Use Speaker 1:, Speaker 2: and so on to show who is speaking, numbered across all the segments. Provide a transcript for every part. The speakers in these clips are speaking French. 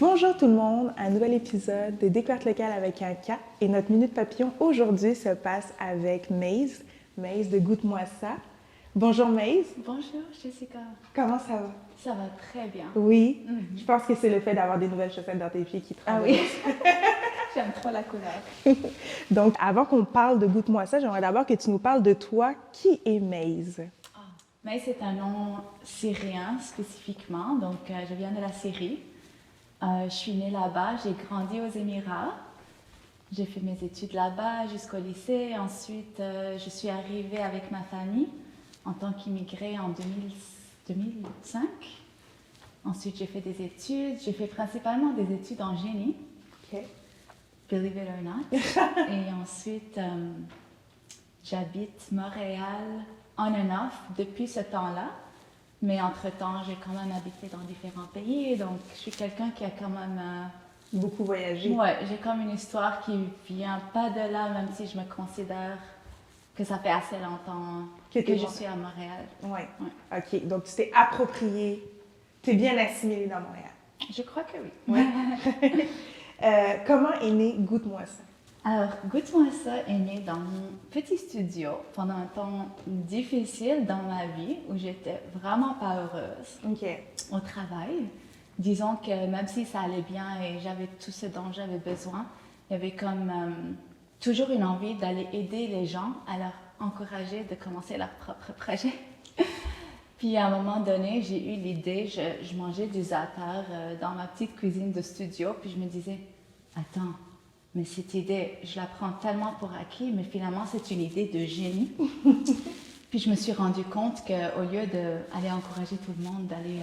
Speaker 1: Bonjour tout le monde, un nouvel épisode de Découverte locale avec un K. Et notre Minute Papillon aujourd'hui se passe avec Maze. Maze de Goûte-moi ça. Bonjour Maze.
Speaker 2: Bonjour Jessica.
Speaker 1: Comment ça va?
Speaker 2: Ça va très bien.
Speaker 1: Oui, je pense que c'est le fait d'avoir des nouvelles chaussettes dans tes pieds qui te rend
Speaker 2: Ah oui, j'aime trop la couleur.
Speaker 1: Donc, avant qu'on parle de Goûte-moi ça, j'aimerais d'abord que tu nous parles de toi. Qui est Maze?
Speaker 2: Mais c'est un nom syrien spécifiquement, donc je viens de la Syrie. Je suis née là-bas, j'ai grandi aux Émirats. J'ai fait mes études là-bas jusqu'au lycée. Ensuite, je suis arrivée avec ma famille en tant qu'immigrée en 2005. Ensuite, j'ai fait des études. J'ai fait principalement des études en génie.
Speaker 1: OK.
Speaker 2: Believe it or not. Et ensuite, j'habite Montréal on and off depuis ce temps-là. Mais entre-temps, j'ai quand même habité dans différents pays. Donc, je suis quelqu'un qui a quand même...
Speaker 1: Beaucoup voyagé.
Speaker 2: Ouais, j'ai comme une histoire qui vient pas de là, même si je me considère que ça fait assez longtemps que je suis à Montréal.
Speaker 1: Ouais.
Speaker 2: Ouais.
Speaker 1: OK, donc tu t'es approprié, tu es bien assimilé dans Montréal.
Speaker 2: Je crois que oui.
Speaker 1: Ouais. Comment est né Goûte-moi ça?
Speaker 2: Alors, Goûte-moi ça est né dans mon petit studio pendant un temps difficile dans ma vie où j'étais vraiment pas heureuse
Speaker 1: OK.
Speaker 2: au travail. Disons que même si ça allait bien et j'avais tout ce dont j'avais besoin, il y avait comme toujours une envie d'aller aider les gens, à leur encourager de commencer leur propre projet. Puis à un moment donné, j'ai eu l'idée, je mangeais du za'atar dans ma petite cuisine de studio, puis je me disais, attends, mais cette idée, je la prends tellement pour acquis, mais finalement c'est une idée de génie. Puis je me suis rendu compte qu'au lieu d'aller encourager tout le monde, d'aller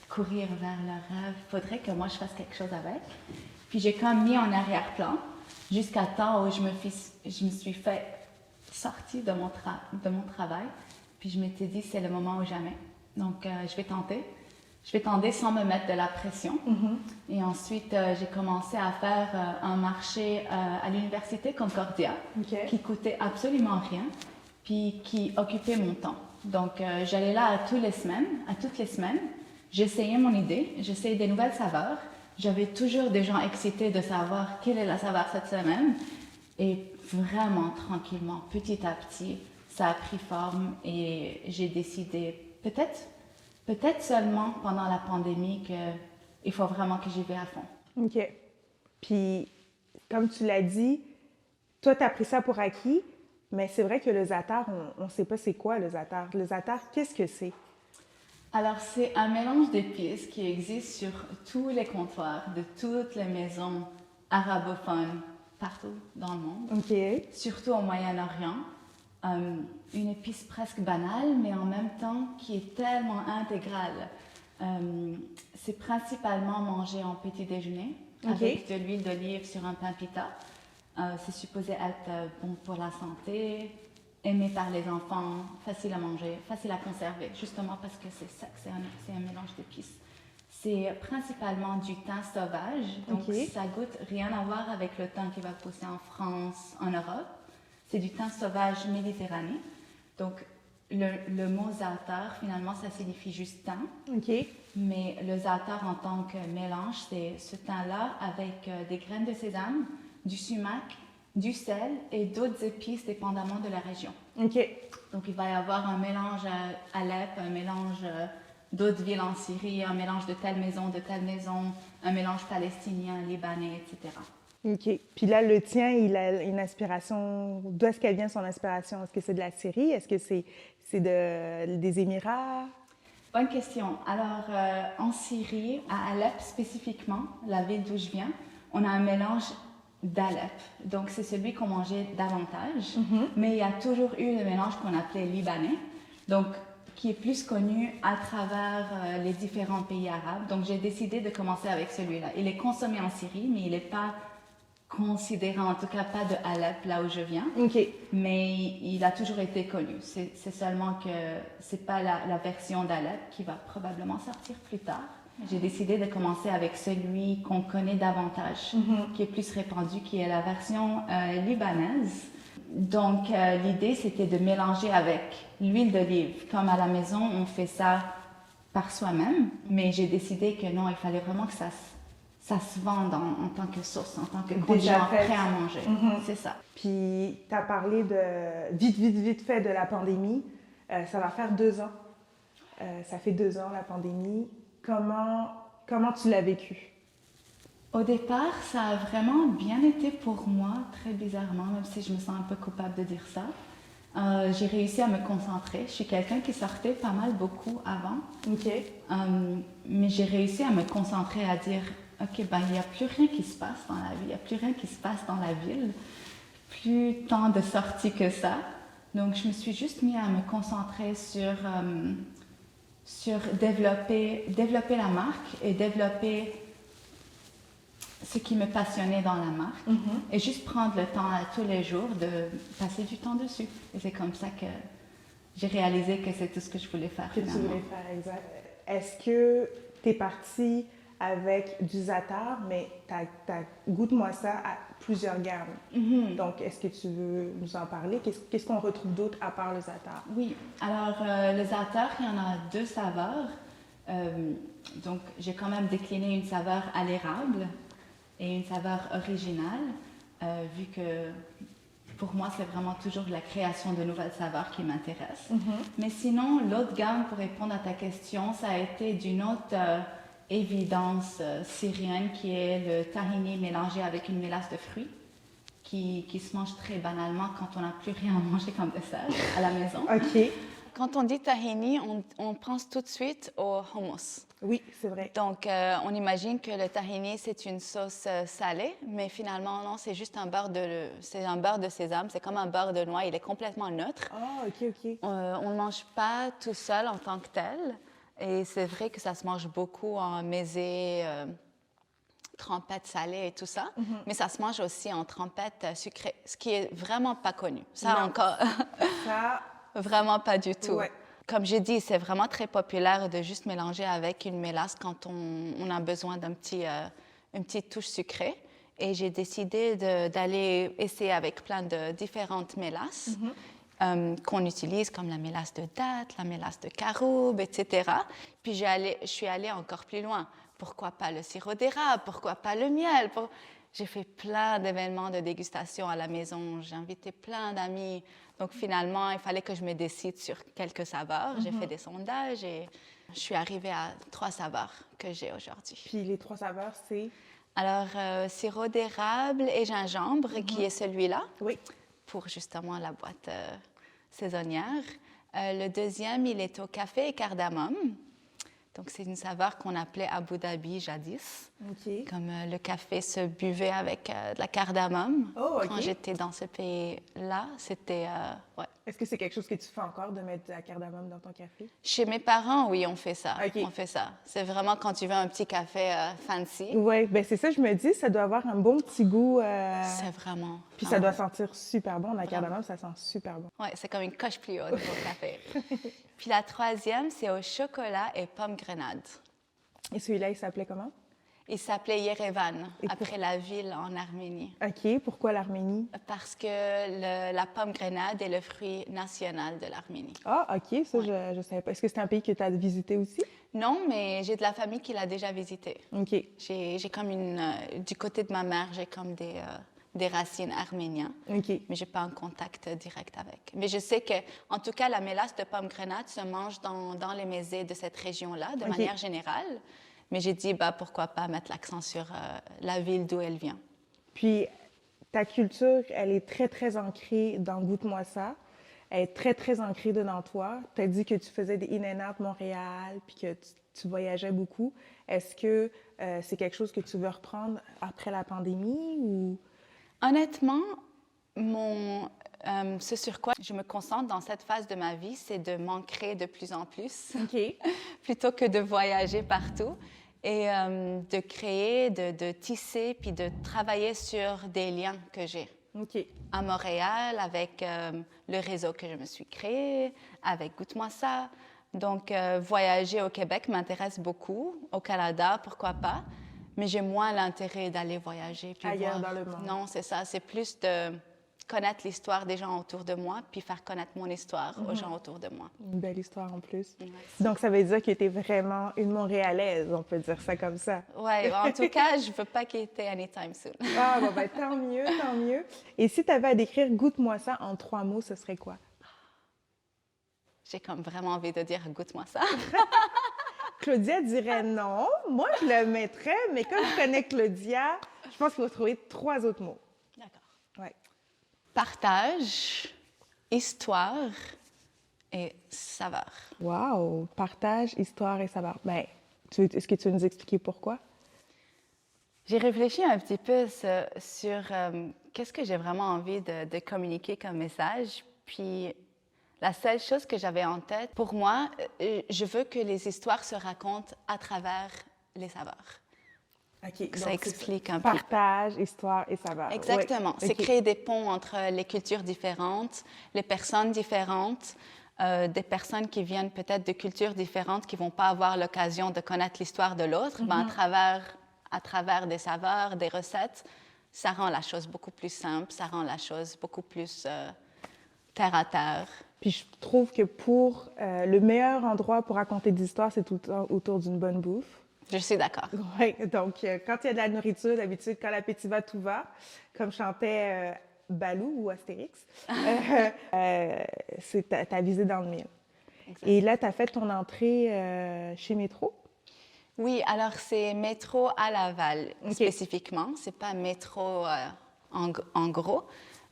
Speaker 2: courir vers leurs rêves, il faudrait que moi je fasse quelque chose avec. Puis j'ai comme mis en arrière-plan jusqu'à temps où je me suis fait sortir de mon travail. Puis je m'étais dit, c'est le moment ou jamais. Donc je vais tenter. Je vais tenter sans me mettre de la pression. Et ensuite, j'ai commencé à faire un marché à l'université Concordia qui coûtait absolument rien, puis qui occupait mon temps. Donc j'allais là toutes les semaines. J'essayais mon idée, j'essayais des nouvelles saveurs. J'avais toujours des gens excités de savoir quelle est la saveur cette semaine. Et vraiment, tranquillement, petit à petit, ça a pris forme et j'ai décidé, peut-être seulement pendant la pandémie, qu'il faut vraiment que j'y vais à fond.
Speaker 1: OK. Puis, comme tu l'as dit, toi, tu as pris ça pour acquis, mais c'est vrai que le za'atar, on ne sait pas c'est quoi le za'atar. Le za'atar, qu'est-ce que c'est?
Speaker 2: Alors, c'est un mélange d'épices qui existe sur tous les comptoirs de toutes les maisons arabophones partout dans le monde,
Speaker 1: OK.
Speaker 2: surtout au Moyen-Orient. Une épice presque banale, mais en même temps qui est tellement intégrale. C'est principalement mangé en petit déjeuner avec de l'huile d'olive sur un pain pita. C'est supposé être bon pour la santé, aimé par les enfants, facile à manger, facile à conserver, justement parce que c'est ça, c'est un mélange d'épices. C'est principalement du thym sauvage, donc ça goûte rien à voir avec le thym qui va pousser en France, en Europe. C'est du thym sauvage méditerranéen. Donc le mot za'atar, finalement, ça signifie juste thym. Mais le za'atar en tant que mélange, c'est ce thym-là avec des graines de sésame, du sumac, du sel et d'autres épices dépendamment de la région. Donc il va y avoir un mélange à Alep, un mélange d'autres villes en Syrie, un mélange de telle maison, un mélange palestinien, libanais, etc.
Speaker 1: OK. Puis là, le tien, il a une inspiration. D'où est-ce qu'elle vient son inspiration? Est-ce que c'est de la Syrie? Est-ce que c'est des Émirats?
Speaker 2: Bonne question. Alors, en Syrie, à Alep spécifiquement, la ville d'où je viens, on a un mélange d'Alep. Donc, c'est celui qu'on mangeait davantage. Mais il y a toujours eu le mélange qu'on appelait libanais, donc qui est plus connu à travers les différents pays arabes. Donc, j'ai décidé de commencer avec celui-là. Il est consommé en Syrie, mais il n'est pas considéré, en tout cas pas de Alep, là où je viens. Mais il a toujours été connu. C'est seulement que c'est pas la version d'Alep qui va probablement sortir plus tard. J'ai décidé de commencer avec celui qu'on connaît davantage, qui est plus répandu, qui est la version libanaise. Donc, l'idée, c'était de mélanger avec l'huile d'olive. Comme à la maison, on fait ça par soi-même, mais j'ai décidé que non, il fallait vraiment que ça ça se vend en tant que sauce, en tant que
Speaker 1: Déjà
Speaker 2: condiment
Speaker 1: fait.
Speaker 2: prêt à manger.
Speaker 1: Mhm.
Speaker 2: C'est ça.
Speaker 1: Puis, tu as parlé de vite fait de la pandémie. Ça va faire 2 ans. Ça fait 2 ans, la pandémie. Comment tu l'as vécu?
Speaker 2: Au départ, ça a vraiment bien été pour moi, très bizarrement, même si je me sens un peu coupable de dire ça. J'ai réussi à me concentrer. Je suis quelqu'un qui sortait pas mal beaucoup avant.
Speaker 1: OK.
Speaker 2: Mais j'ai réussi à me concentrer, à dire, OK, ben, il n'y a plus rien qui se passe dans la vie, il n'y a plus rien qui se passe dans la ville, plus tant de sorties que ça. Donc, je me suis juste mis à me concentrer sur développer la marque et développer ce qui me passionnait dans la marque et juste prendre le temps tous les jours de passer du temps dessus. Et c'est comme ça que j'ai réalisé que c'est tout ce que je voulais faire
Speaker 1: Que tu
Speaker 2: finalement.
Speaker 1: voulais faire, exact. Est-ce que tu es partie avec du za'atar, mais goûte-moi ça à plusieurs gammes. Donc, est-ce que tu veux nous en parler? Qu'est-ce qu'on retrouve d'autre à part le za'atar?
Speaker 2: Oui, alors le za'atar, il y en a 2 saveurs. Donc, j'ai quand même décliné une saveur à l'érable et une saveur originale, vu que pour moi, c'est vraiment toujours la création de nouvelles saveurs qui m'intéresse. Mais sinon, l'autre gamme, pour répondre à ta question, ça a été d'une autre évidence syrienne qui est le tahini mélangé avec une mélasse de fruits qui se mange très banalement quand on n'a plus rien à manger comme dessert à la maison.
Speaker 1: OK.
Speaker 2: Quand on dit tahini, on pense tout de suite au hummus.
Speaker 1: Oui, c'est vrai.
Speaker 2: Donc, on imagine que le tahini, c'est une sauce salée, mais finalement, non, c'est juste un beurre de sésame. C'est comme un beurre de noix. Il est complètement neutre.
Speaker 1: Ah, OK, OK.
Speaker 2: On ne mange pas tout seul en tant que tel. Et c'est vrai que ça se mange beaucoup en mésé, trempette salée et tout ça. Mais ça se mange aussi en trempette sucrée, ce qui est vraiment pas connu. Ça
Speaker 1: Non.
Speaker 2: encore,
Speaker 1: Ça,
Speaker 2: vraiment pas du tout.
Speaker 1: ouais.
Speaker 2: Comme j'ai dit, c'est vraiment très populaire de juste mélanger avec une mélasse quand on a besoin une petite touche sucrée. Et j'ai décidé d'aller essayer avec plein de différentes mélasses qu'on utilise, comme la mélasse de date, la mélasse de caroube, etc. Puis je suis allée encore plus loin. Pourquoi pas le sirop d'érable? Pourquoi pas le miel? J'ai fait plein d'événements de dégustation à la maison. J'ai invité plein d'amis. Donc, finalement, il fallait que je me décide sur quelques saveurs. J'ai fait des sondages et je suis arrivée à 3 saveurs que j'ai aujourd'hui.
Speaker 1: Puis les 3 saveurs, c'est?
Speaker 2: Alors, sirop d'érable et gingembre, qui est celui-là,
Speaker 1: Oui.
Speaker 2: pour justement la boîte saisonnière. Le deuxième, il est au café et cardamome. Donc, c'est une saveur qu'on appelait Abu Dhabi jadis.
Speaker 1: OK.
Speaker 2: Comme le café se buvait avec de la cardamome.
Speaker 1: Oh, OK.
Speaker 2: Quand j'étais dans ce pays-là, c'était... ouais.
Speaker 1: Est-ce que c'est quelque chose que tu fais encore, de mettre de la cardamome dans ton café?
Speaker 2: Chez mes parents, oui, on fait ça.
Speaker 1: OK.
Speaker 2: On fait ça. C'est vraiment quand tu veux un petit café fancy.
Speaker 1: Oui, bien c'est ça, je me dis, ça doit avoir un bon petit goût.
Speaker 2: C'est vraiment...
Speaker 1: Puis ça doit sentir super bon. La cardamome, ça sent super bon.
Speaker 2: Oui, c'est comme une coche plus haute pour le café. Puis la troisième, c'est au chocolat et pomme grenade.
Speaker 1: Et celui-là, il s'appelait comment?
Speaker 2: Il s'appelait Yerevan, après la ville en Arménie.
Speaker 1: OK. Pourquoi l'Arménie?
Speaker 2: Parce que la pomme grenade est le fruit national de l'Arménie.
Speaker 1: Ah, OK. Ça, je savais pas. Est-ce que c'est un pays que tu as visité aussi?
Speaker 2: Non, mais j'ai de la famille qui l'a déjà visité.
Speaker 1: OK.
Speaker 2: J'ai comme du côté de ma mère, j'ai comme des racines arméniennes.
Speaker 1: OK.
Speaker 2: Mais je n'ai pas un contact direct avec. Mais je sais que, en tout cas, la mélasse de pomme grenade se mange dans les mésés de cette région-là, de manière générale. Mais j'ai dit, pourquoi pas mettre l'accent sur la ville d'où elle vient.
Speaker 1: Puis, ta culture, elle est très, très ancrée dans Goûte-moi ça. Elle est très, très ancrée dedans toi. Tu as dit que tu faisais des in-and-out Montréal, puis que tu voyageais beaucoup. Est-ce que c'est quelque chose que tu veux reprendre après la pandémie ou...
Speaker 2: Honnêtement, ce sur quoi je me concentre dans cette phase de ma vie, c'est de m'ancrer de plus en plus, plutôt que de voyager partout et de créer, de tisser, puis de travailler sur des liens que j'ai. À Montréal, avec le réseau que je me suis créé, avec Goûte-moi ça. Donc, voyager au Québec m'intéresse beaucoup, au Canada, pourquoi pas. Mais j'ai moins l'intérêt d'aller voyager. Puis
Speaker 1: ailleurs dans le monde.
Speaker 2: Non, c'est ça. C'est plus de connaître l'histoire des gens autour de moi, puis faire connaître mon histoire aux gens autour de moi.
Speaker 1: Une belle histoire en plus.
Speaker 2: Merci.
Speaker 1: Donc, ça veut dire que tu es vraiment une Montréalaise, on peut dire ça comme ça.
Speaker 2: Oui, en tout cas, je ne veux pas quitter anytime soon.
Speaker 1: Ah, bon, ben, tant mieux, tant mieux. Et si tu avais à décrire Goûte-moi ça en 3 mots, ce serait quoi?
Speaker 2: J'ai comme vraiment envie de dire goûte-moi ça.
Speaker 1: Claudia dirait non. Moi, je le mettrais, mais comme je connais Claudia, je pense qu'il faut trouver 3 autres mots.
Speaker 2: D'accord.
Speaker 1: Ouais.
Speaker 2: Partage, histoire et saveur.
Speaker 1: Wow! Partage, histoire et saveur. Ben, est-ce que tu veux nous expliquer pourquoi?
Speaker 2: J'ai réfléchi un petit peu sur qu'est-ce que j'ai vraiment envie de communiquer comme message. Puis la seule chose que j'avais en tête, pour moi, je veux que les histoires se racontent à travers les saveurs.
Speaker 1: OK.
Speaker 2: Ça explique un peu.
Speaker 1: Partage, histoire et saveur.
Speaker 2: Exactement.
Speaker 1: Ouais.
Speaker 2: C'est
Speaker 1: OK.
Speaker 2: créer des ponts entre les cultures différentes, les personnes différentes, des personnes qui viennent peut-être de cultures différentes qui ne vont pas avoir l'occasion de connaître l'histoire de l'autre. Ben, à travers des saveurs, des recettes, ça rend la chose beaucoup plus simple, ça rend la chose beaucoup plus terre à terre.
Speaker 1: Puis je trouve que pour le meilleur endroit pour raconter des histoires, c'est tout le temps autour d'une bonne bouffe.
Speaker 2: Je suis d'accord.
Speaker 1: Oui, donc quand il y a de la nourriture, d'habitude, quand l'appétit va, tout va, comme chantait Balou ou Astérix, c'est ta visée dans le mille.
Speaker 2: Exact.
Speaker 1: Et là, tu as fait ton entrée chez Métro.
Speaker 2: Oui, alors c'est métro à Laval
Speaker 1: OK.
Speaker 2: spécifiquement. C'est pas métro en gros.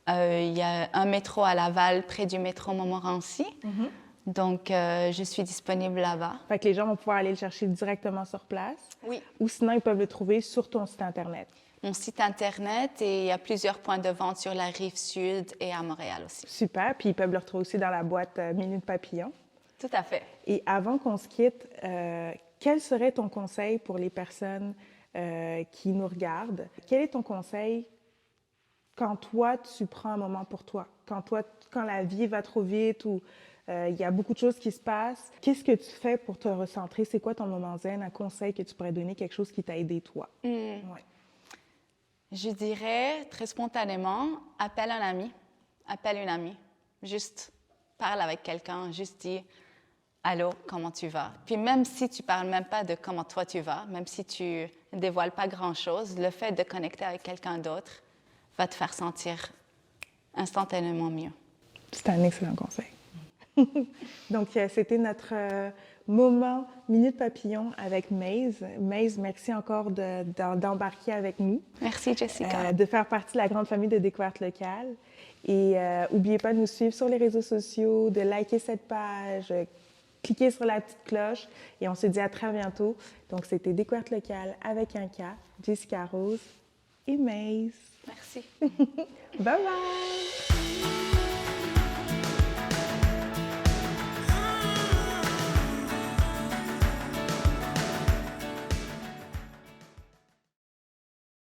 Speaker 2: Il y a un métro à Laval près du métro Montmorency. Donc, je suis disponible là-bas.
Speaker 1: Fait que les gens vont pouvoir aller le chercher directement sur place.
Speaker 2: Oui.
Speaker 1: Ou sinon, ils peuvent le trouver sur ton site Internet.
Speaker 2: Mon site Internet et il y a plusieurs points de vente sur la Rive-Sud et à Montréal aussi.
Speaker 1: Super. Puis ils peuvent le retrouver aussi dans la boîte Minute Papillon.
Speaker 2: Tout à fait.
Speaker 1: Et avant qu'on se quitte, quel serait ton conseil pour les personnes qui nous regardent? Quel est ton conseil quand toi, tu prends un moment pour toi? Quand la vie va trop vite ou il y a beaucoup de choses qui se passent, qu'est-ce que tu fais pour te recentrer? C'est quoi ton moment zen? Un conseil que tu pourrais donner, quelque chose qui t'a aidé, toi? Ouais.
Speaker 2: Je dirais très spontanément, appelle un ami, appelle une amie. Juste parle avec quelqu'un, juste dis « Allô, comment tu vas? » Puis même si tu parles même pas de comment toi tu vas, même si tu dévoiles pas grand-chose, le fait de connecter avec quelqu'un d'autre va te faire sentir instantanément mieux.
Speaker 1: C'est un excellent conseil. Donc, c'était notre moment Minute Papillon avec Maze. Maze, merci encore d'embarquer avec nous.
Speaker 2: Merci, Jessica.
Speaker 1: De faire partie de la grande famille de Découvertes locales. Et n'oubliez pas de nous suivre sur les réseaux sociaux, de liker cette page, cliquez sur la petite cloche et on se dit à très bientôt. Donc, c'était Découvertes locales avec un K, Jessica Rose et Maze.
Speaker 2: Merci.
Speaker 1: Bye bye!